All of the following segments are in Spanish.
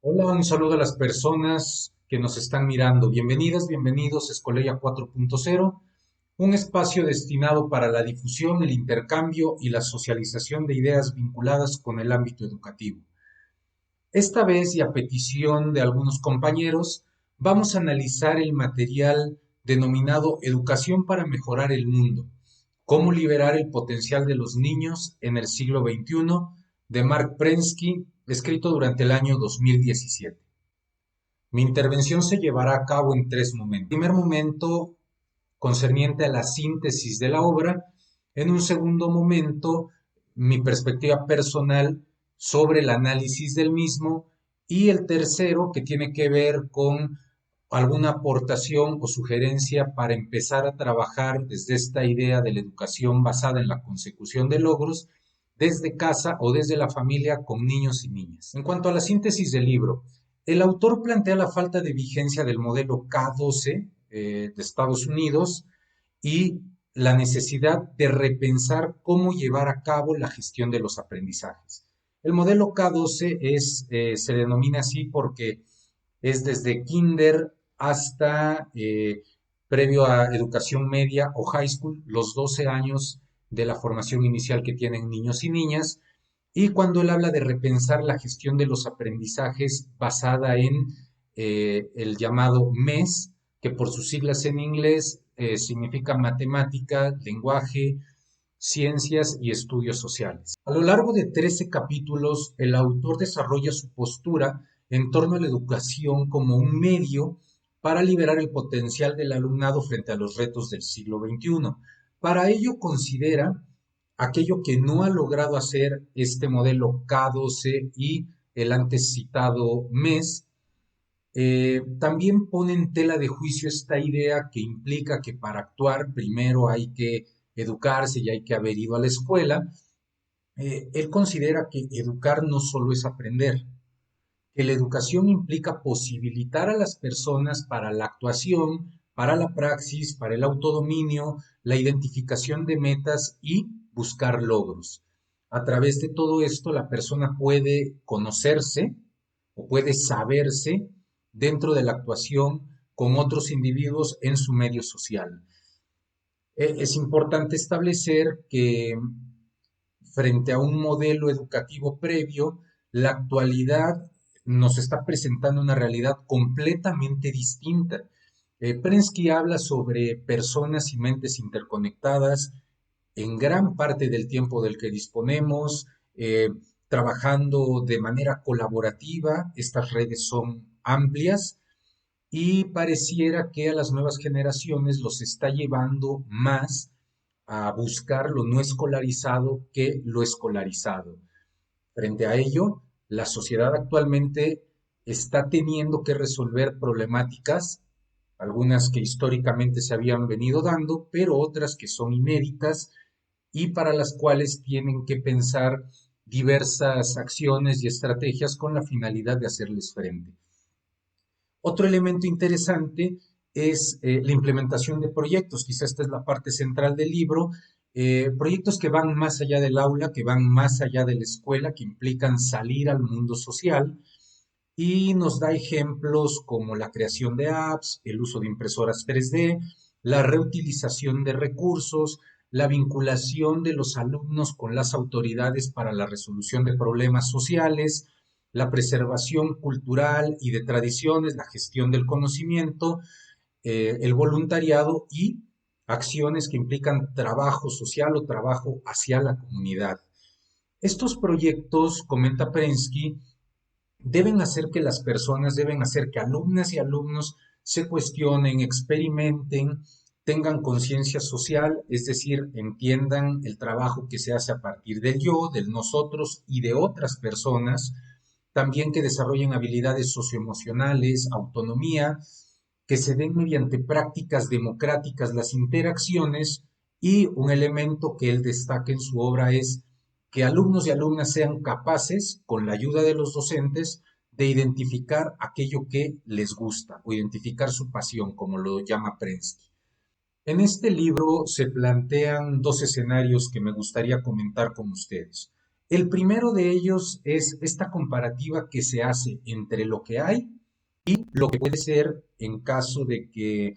Hola, un saludo a las personas que nos están mirando. Bienvenidas, bienvenidos a Escoleya 4.0, un espacio destinado para la difusión, el intercambio y la socialización de ideas vinculadas con el ámbito educativo. Esta vez, y a petición de algunos compañeros, vamos a analizar el material denominado Educación para mejorar el mundo, cómo liberar el potencial de los niños en el siglo XXI, de Mark Prensky, escrito durante el año 2017. Mi intervención se llevará a cabo en tres momentos. El primer momento concerniente a la síntesis de la obra. En un segundo momento, mi perspectiva personal sobre el análisis del mismo. Y el tercero, que tiene que ver con alguna aportación o sugerencia para empezar a trabajar desde esta idea de la educación basada en la consecución de logros desde casa o desde la familia con niños y niñas. En cuanto a la síntesis del libro, el autor plantea la falta de vigencia del modelo K12 de Estados Unidos y la necesidad de repensar cómo llevar a cabo la gestión de los aprendizajes. El modelo K12 se denomina así porque es desde kinder hasta previo a educación media o high school, los 12 años de la formación inicial que tienen niños y niñas. Y cuando él habla de repensar la gestión de los aprendizajes basada en el llamado MES, que por sus siglas en inglés significa matemática, lenguaje, ciencias y estudios sociales. A lo largo de 13 capítulos, el autor desarrolla su postura en torno a la educación como un medio para liberar el potencial del alumnado frente a los retos del siglo XXI. Para ello considera aquello que no ha logrado hacer este modelo K12 y el antes citado MES. También pone en tela de juicio esta idea que implica que para actuar primero hay que educarse y hay que haber ido a la escuela. Él considera que educar no solo es aprender, que la educación implica posibilitar a las personas para la actuación, para la praxis, para el autodominio, la identificación de metas y buscar logros. A través de todo esto, la persona puede conocerse o puede saberse dentro de la actuación con otros individuos en su medio social. Es importante establecer que frente a un modelo educativo previo, la actualidad nos está presentando una realidad completamente distinta. Prensky habla sobre personas y mentes interconectadas en gran parte del tiempo del que disponemos, trabajando de manera colaborativa. Estas redes son amplias y pareciera que a las nuevas generaciones los está llevando más a buscar lo no escolarizado que lo escolarizado. Frente a ello, la sociedad actualmente está teniendo que resolver problemáticas, algunas que históricamente se habían venido dando, pero otras que son inéditas y para las cuales tienen que pensar diversas acciones y estrategias con la finalidad de hacerles frente. Otro elemento interesante es la implementación de proyectos, quizá esta es la parte central del libro, proyectos que van más allá del aula, que van más allá de la escuela, que implican salir al mundo social y nos da ejemplos como la creación de apps, el uso de impresoras 3D, la reutilización de recursos, la vinculación de los alumnos con las autoridades para la resolución de problemas sociales, la preservación cultural y de tradiciones, la gestión del conocimiento, el voluntariado y acciones que implican trabajo social o trabajo hacia la comunidad. Estos proyectos, comenta Prensky, deben hacer que alumnas y alumnos se cuestionen, experimenten, tengan conciencia social, es decir, entiendan el trabajo que se hace a partir del yo, del nosotros y de otras personas, también que desarrollen habilidades socioemocionales, autonomía, que se den mediante prácticas democráticas las interacciones y un elemento que él destaca en su obra es que alumnos y alumnas sean capaces, con la ayuda de los docentes, de identificar aquello que les gusta o identificar su pasión, como lo llama Prensky. En este libro se plantean dos escenarios que me gustaría comentar con ustedes. El primero de ellos es esta comparativa que se hace entre lo que hay y lo que puede ser en caso de que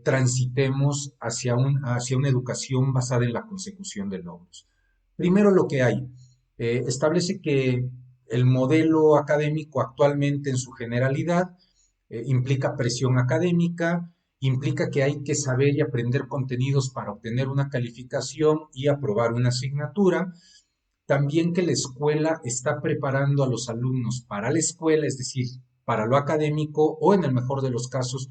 transitemos hacia una educación basada en la consecución de logros. Primero lo que hay. Establece que el modelo académico actualmente en su generalidad implica presión académica, implica que hay que saber y aprender contenidos para obtener una calificación y aprobar una asignatura. También que la escuela está preparando a los alumnos para la escuela, es decir, para lo académico o en el mejor de los casos,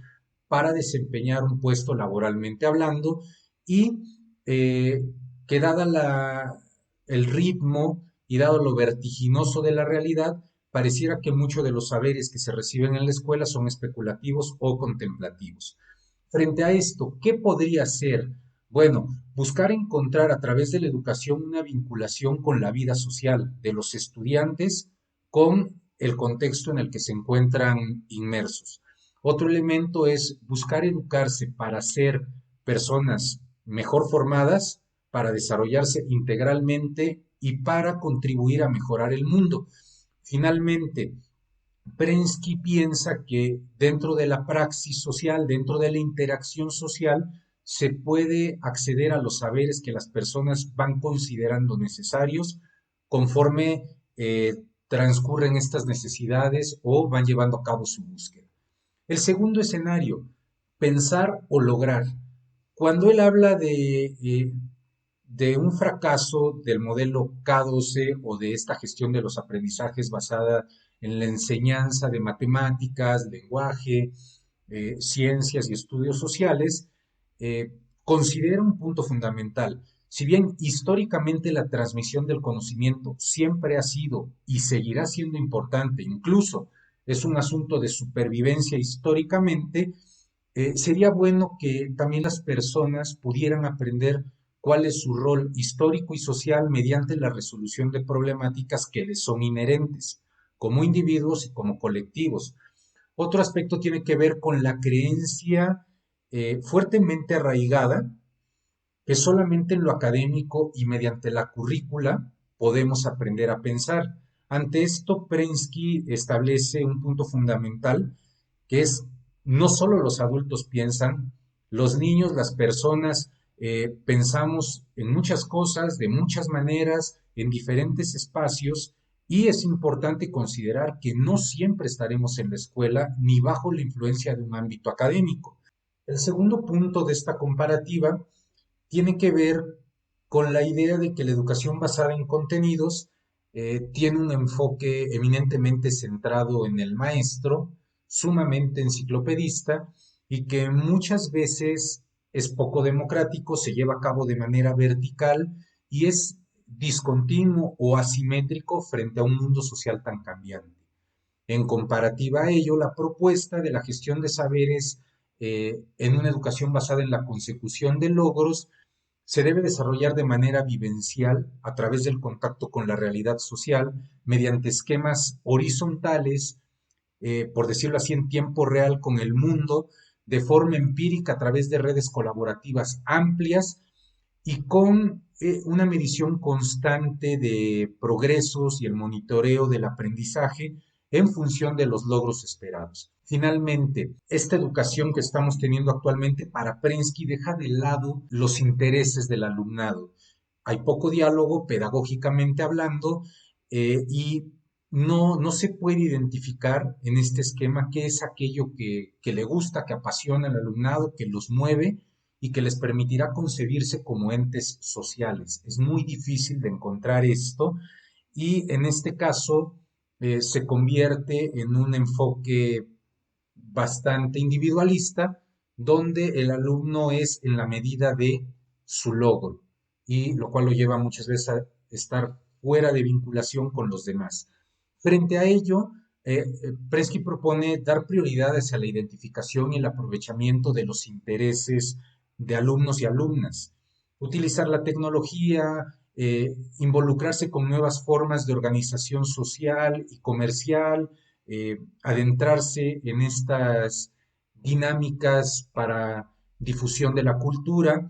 para desempeñar un puesto laboralmente hablando y eh, que dada el ritmo y dado lo vertiginoso de la realidad, pareciera que muchos de los saberes que se reciben en la escuela son especulativos o contemplativos. Frente a esto, ¿qué podría ser? Bueno, buscar encontrar a través de la educación una vinculación con la vida social de los estudiantes con el contexto en el que se encuentran inmersos. Otro elemento es buscar educarse para ser personas mejor formadas, para desarrollarse integralmente y para contribuir a mejorar el mundo. Finalmente, Prensky piensa que dentro de la praxis social, dentro de la interacción social, se puede acceder a los saberes que las personas van considerando necesarios conforme transcurren estas necesidades o van llevando a cabo su búsqueda. El segundo escenario, pensar o lograr. Cuando él habla de un fracaso del modelo K12 o de esta gestión de los aprendizajes basada en la enseñanza de matemáticas, lenguaje, ciencias y estudios sociales, considera un punto fundamental. Si bien históricamente la transmisión del conocimiento siempre ha sido y seguirá siendo importante, incluso es un asunto de supervivencia históricamente, sería bueno que también las personas pudieran aprender cuál es su rol histórico y social mediante la resolución de problemáticas que les son inherentes, como individuos y como colectivos. Otro aspecto tiene que ver con la creencia fuertemente arraigada que solamente en lo académico y mediante la currícula podemos aprender a pensar. Ante esto, Prensky establece un punto fundamental que es no solo los adultos piensan, los niños, las personas, pensamos en muchas cosas, de muchas maneras, en diferentes espacios, y es importante considerar que no siempre estaremos en la escuela ni bajo la influencia de un ámbito académico. El segundo punto de esta comparativa tiene que ver con la idea de que la educación basada en contenidos tiene un enfoque eminentemente centrado en el maestro, sumamente enciclopedista y que muchas veces es poco democrático, se lleva a cabo de manera vertical y es discontinuo o asimétrico frente a un mundo social tan cambiante. En comparativa a ello, la propuesta de la gestión de saberes en una educación basada en la consecución de logros se debe desarrollar de manera vivencial a través del contacto con la realidad social mediante esquemas horizontales, por decirlo así, en tiempo real con el mundo, de forma empírica a través de redes colaborativas amplias y con una medición constante de progresos y el monitoreo del aprendizaje en función de los logros esperados. Finalmente, esta educación que estamos teniendo actualmente para Prensky deja de lado los intereses del alumnado. Hay poco diálogo pedagógicamente hablando y no se puede identificar en este esquema qué es aquello que le gusta, que apasiona al alumnado, que los mueve y que les permitirá concebirse como entes sociales. Es muy difícil de encontrar esto y en este caso se convierte en un enfoque bastante individualista donde el alumno es en la medida de su logro y lo cual lo lleva muchas veces a estar fuera de vinculación con los demás. Frente a ello, Prensky propone dar prioridad hacia la identificación y el aprovechamiento de los intereses de alumnos y alumnas, utilizar la tecnología, involucrarse con nuevas formas de organización social y comercial, adentrarse en estas dinámicas para difusión de la cultura,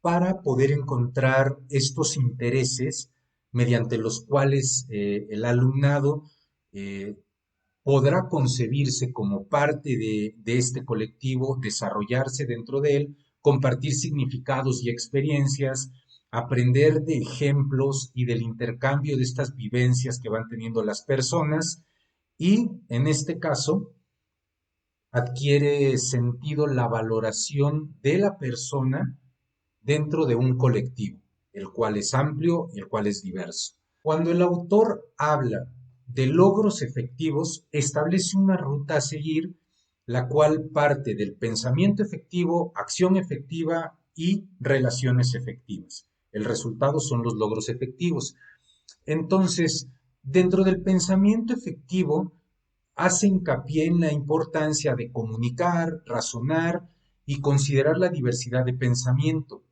para poder encontrar estos intereses mediante los cuales el alumnado eh, podrá concebirse como parte de este colectivo, desarrollarse dentro de él, compartir significados y experiencias, aprender de ejemplos y del intercambio de estas vivencias que van teniendo las personas y, en este caso, adquiere sentido la valoración de la persona dentro de un colectivo, el cual es amplio y el cual es diverso. Cuando el autor habla de logros efectivos, establece una ruta a seguir, la cual parte del pensamiento efectivo, acción efectiva y relaciones efectivas. El resultado son los logros efectivos. Entonces, dentro del pensamiento efectivo, hace hincapié en la importancia de comunicar, razonar y considerar la diversidad de pensamiento.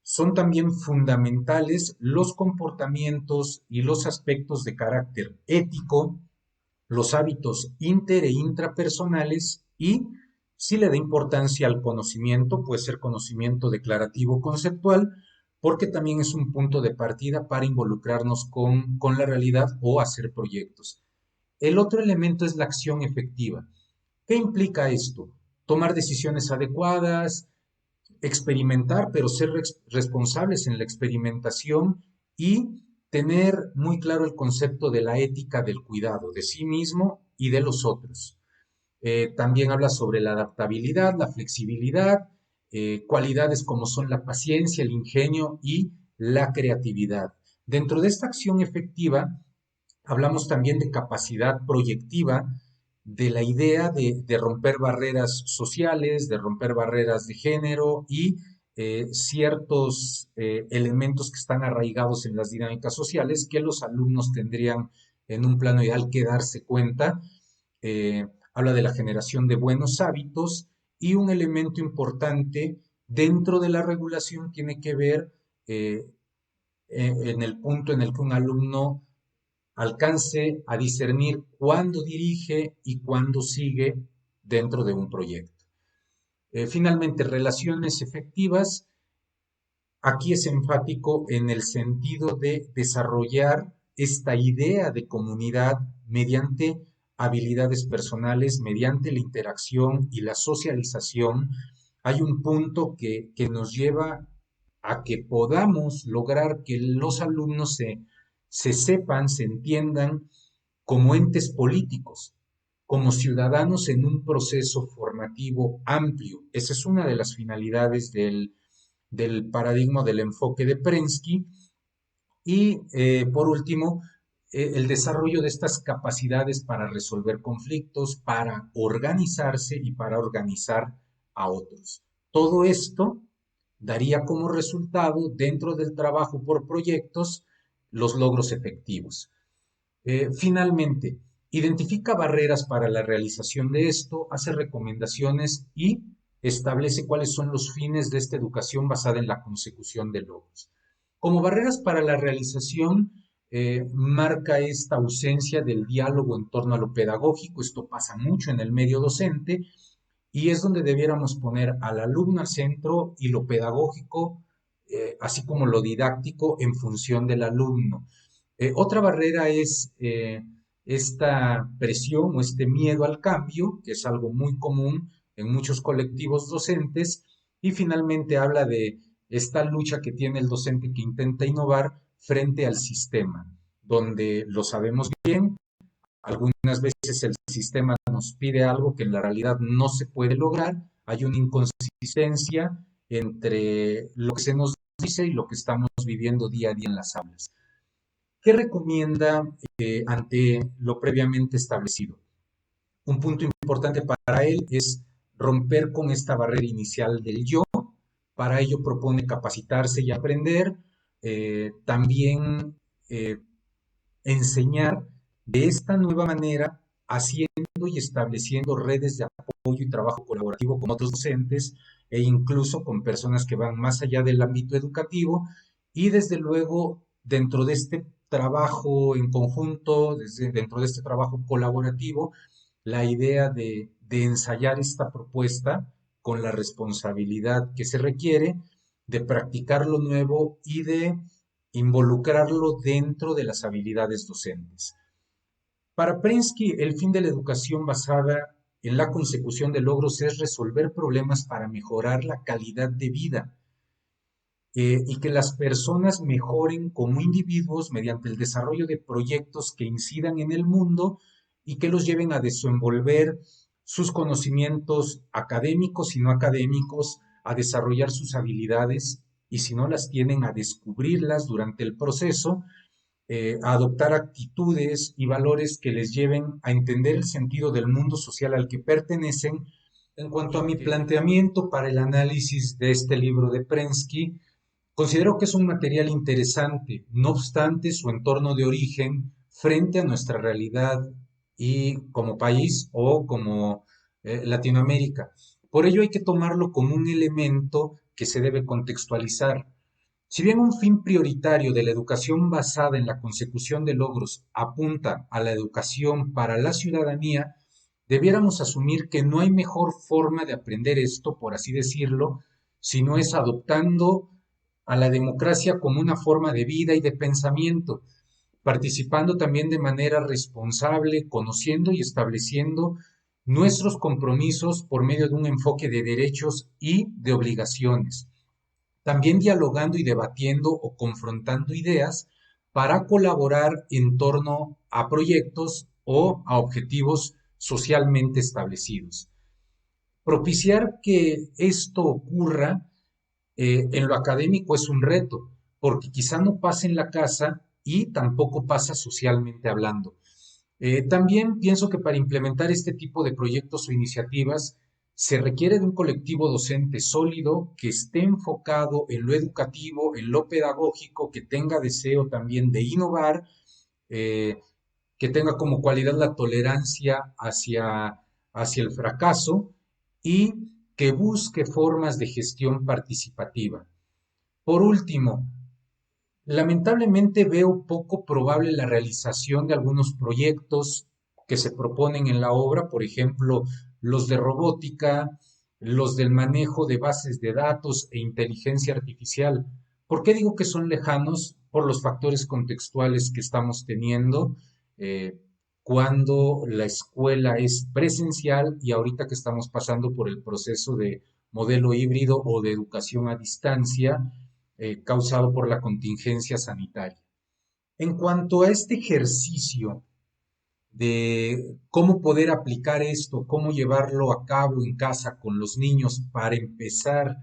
Son también fundamentales los comportamientos y los aspectos de carácter ético, los hábitos inter e intrapersonales y, si le da importancia al conocimiento, puede ser conocimiento declarativo conceptual, porque también es un punto de partida para involucrarnos con la realidad o hacer proyectos. El otro elemento es la acción efectiva. ¿Qué implica esto? Tomar decisiones adecuadas, experimentar, pero ser responsables en la experimentación y tener muy claro el concepto de la ética del cuidado de sí mismo y de los otros. También habla sobre la adaptabilidad, la flexibilidad, cualidades como son la paciencia, el ingenio y la creatividad. Dentro de esta acción efectiva, hablamos también de capacidad proyectiva, de la idea de romper barreras sociales, de romper barreras de género y ciertos elementos que están arraigados en las dinámicas sociales que los alumnos tendrían en un plano ideal que darse cuenta. Habla de la generación de buenos hábitos y un elemento importante dentro de la regulación tiene que ver eh, en el punto en el que un alumno alcance a discernir cuándo dirige y cuándo sigue dentro de un proyecto. Finalmente, relaciones efectivas. Aquí es enfático en el sentido de desarrollar esta idea de comunidad mediante habilidades personales, mediante la interacción y la socialización. Hay un punto que nos lleva a que podamos lograr que los alumnos se sepan, se entiendan como entes políticos, como ciudadanos en un proceso formativo amplio. Esa es una de las finalidades del paradigma del enfoque de Prensky. Y por último, el desarrollo de estas capacidades para resolver conflictos, para organizarse y para organizar a otros. Todo esto daría como resultado, dentro del trabajo por proyectos, los logros efectivos. Finalmente, identifica barreras para la realización de esto, hace recomendaciones y establece cuáles son los fines de esta educación basada en la consecución de logros. Como barreras para la realización, marca esta ausencia del diálogo en torno a lo pedagógico. Esto pasa mucho en el medio docente y es donde debiéramos poner al alumno al centro y lo pedagógico, así como lo didáctico, en función del alumno. Otra barrera es esta presión o este miedo al cambio, que es algo muy común en muchos colectivos docentes, y finalmente habla de esta lucha que tiene el docente que intenta innovar frente al sistema, donde lo sabemos bien, algunas veces el sistema nos pide algo que en la realidad no se puede lograr, hay una inconsistencia entre lo que se nos dice y lo que estamos viviendo día a día en las aulas. ¿Qué recomienda ante lo previamente establecido? Un punto importante para él es romper con esta barrera inicial del yo. Para ello propone capacitarse y aprender, también eh, enseñar de esta nueva manera, haciendo y estableciendo redes de apoyo y trabajo colaborativo con otros docentes e incluso con personas que van más allá del ámbito educativo y desde luego dentro de este trabajo en conjunto, dentro de este trabajo colaborativo, la idea de ensayar esta propuesta con la responsabilidad que se requiere, de practicar lo nuevo y de involucrarlo dentro de las habilidades docentes. Para Prensky, el fin de la educación basada en la consecución de logros es resolver problemas para mejorar la calidad de vida y que las personas mejoren como individuos mediante el desarrollo de proyectos que incidan en el mundo y que los lleven a desenvolver sus conocimientos académicos y no académicos, a desarrollar sus habilidades y si no las tienen, a descubrirlas durante el proceso, a adoptar actitudes y valores que les lleven a entender el sentido del mundo social al que pertenecen. En cuanto a mi planteamiento para el análisis de este libro de Prensky, considero que es un material interesante, no obstante su entorno de origen frente a nuestra realidad y como país o como Latinoamérica. Por ello hay que tomarlo como un elemento que se debe contextualizar. Si bien un fin prioritario de la educación basada en la consecución de logros apunta a la educación para la ciudadanía, debiéramos asumir que no hay mejor forma de aprender esto, por así decirlo, si no es adoptando a la democracia como una forma de vida y de pensamiento, participando también de manera responsable, conociendo y estableciendo nuestros compromisos por medio de un enfoque de derechos y de obligaciones. También dialogando y debatiendo o confrontando ideas para colaborar en torno a proyectos o a objetivos socialmente establecidos. Propiciar que esto ocurra en lo académico es un reto, porque quizá no pasa en la casa y tampoco pasa socialmente hablando. También pienso que para implementar este tipo de proyectos o iniciativas se requiere de un colectivo docente sólido que esté enfocado en lo educativo, en lo pedagógico, que tenga deseo también de innovar, eh, que tenga como cualidad la tolerancia hacia el fracaso y que busque formas de gestión participativa. Por último, lamentablemente veo poco probable la realización de algunos proyectos que se proponen en la obra, por ejemplo, los de robótica, los del manejo de bases de datos e inteligencia artificial. ¿Por qué digo que son lejanos? Por los factores contextuales que estamos teniendo eh, cuando la escuela es presencial y ahorita que estamos pasando por el proceso de modelo híbrido o de educación a distancia causado por la contingencia sanitaria. En cuanto a este ejercicio de cómo poder aplicar esto, cómo llevarlo a cabo en casa con los niños para empezar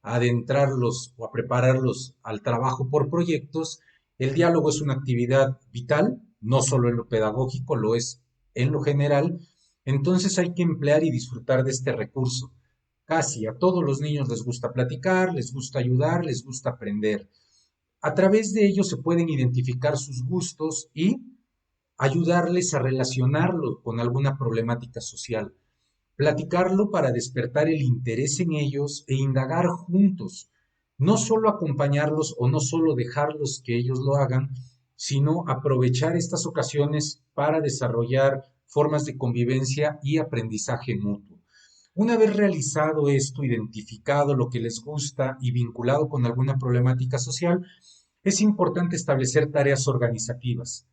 a adentrarlos o a prepararlos al trabajo por proyectos, el diálogo es una actividad vital, no solo en lo pedagógico, lo es en lo general, entonces hay que emplear y disfrutar de este recurso. Casi a todos los niños les gusta platicar, les gusta ayudar, les gusta aprender. A través de ello se pueden identificar sus gustos y ayudarles a relacionarlo con alguna problemática social, platicarlo para despertar el interés en ellos e indagar juntos, no solo acompañarlos o no solo dejarlos que ellos lo hagan, sino aprovechar estas ocasiones para desarrollar formas de convivencia y aprendizaje mutuo. Una vez realizado esto, identificado lo que les gusta y vinculado con alguna problemática social, es importante establecer tareas organizativas.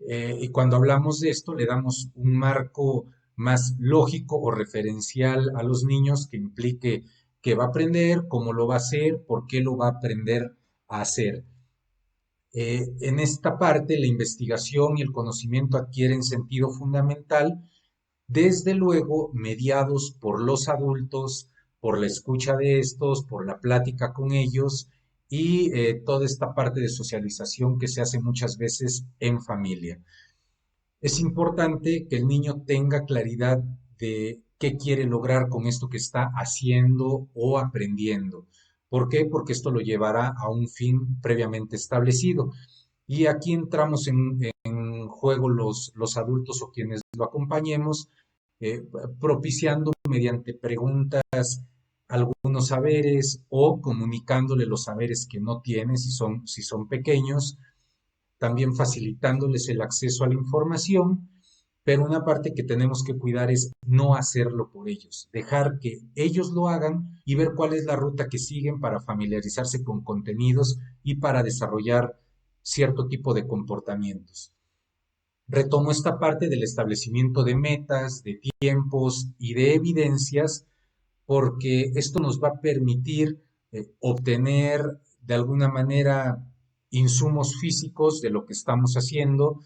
Y cuando hablamos de esto, le damos un marco más lógico o referencial a los niños que implique qué va a aprender, cómo lo va a hacer, por qué lo va a aprender a hacer. En esta parte, la investigación y el conocimiento adquieren sentido fundamental, desde luego mediados por los adultos, por la escucha de estos, por la plática con ellos y toda esta parte de socialización que se hace muchas veces en familia. Es importante que el niño tenga claridad de qué quiere lograr con esto que está haciendo o aprendiendo. ¿Por qué? Porque esto lo llevará a un fin previamente establecido. Y aquí entramos en juego los adultos o quienes lo acompañemos, propiciando mediante preguntas algunos saberes o comunicándole los saberes que no tiene si son pequeños, también facilitándoles el acceso a la información, pero una parte que tenemos que cuidar es no hacerlo por ellos, dejar que ellos lo hagan y ver cuál es la ruta que siguen para familiarizarse con contenidos y para desarrollar cierto tipo de comportamientos. Retomo esta parte del establecimiento de metas, de tiempos y de evidencias, porque esto nos va a permitir obtener de alguna manera insumos físicos de lo que estamos haciendo.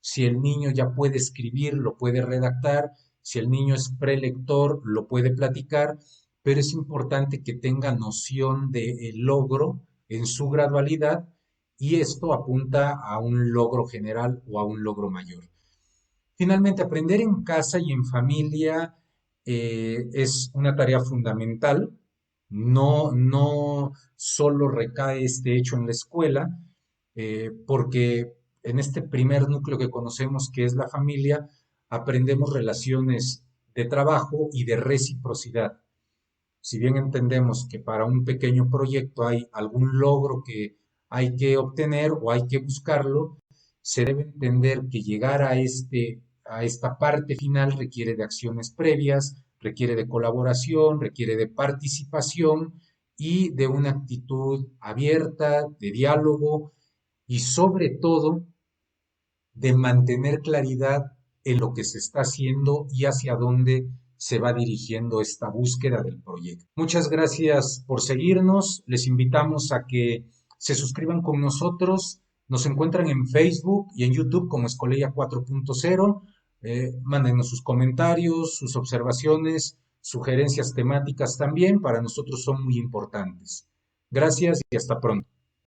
Si el niño ya puede escribir, lo puede redactar; si el niño es prelector, lo puede platicar, pero es importante que tenga noción del logro en su gradualidad, y esto apunta a un logro general o a un logro mayor. Finalmente, aprender en casa y en familia es una tarea fundamental. No solo recae este hecho en la escuela, porque en este primer núcleo que conocemos, que es la familia, aprendemos relaciones de trabajo y de reciprocidad. Si bien entendemos que para un pequeño proyecto hay algún logro que hay que obtener o hay que buscarlo, se debe entender que llegar a esta parte final requiere de acciones previas, requiere de colaboración, requiere de participación y de una actitud abierta, de diálogo y sobre todo de mantener claridad en lo que se está haciendo y hacia dónde se va dirigiendo esta búsqueda del proyecto. Muchas gracias por seguirnos. Les invitamos a que se suscriban con nosotros. Nos encuentran en Facebook y en YouTube como Escoleia 4.0. Mándenos sus comentarios, sus observaciones, sugerencias temáticas también. Para nosotros son muy importantes. Gracias y hasta pronto.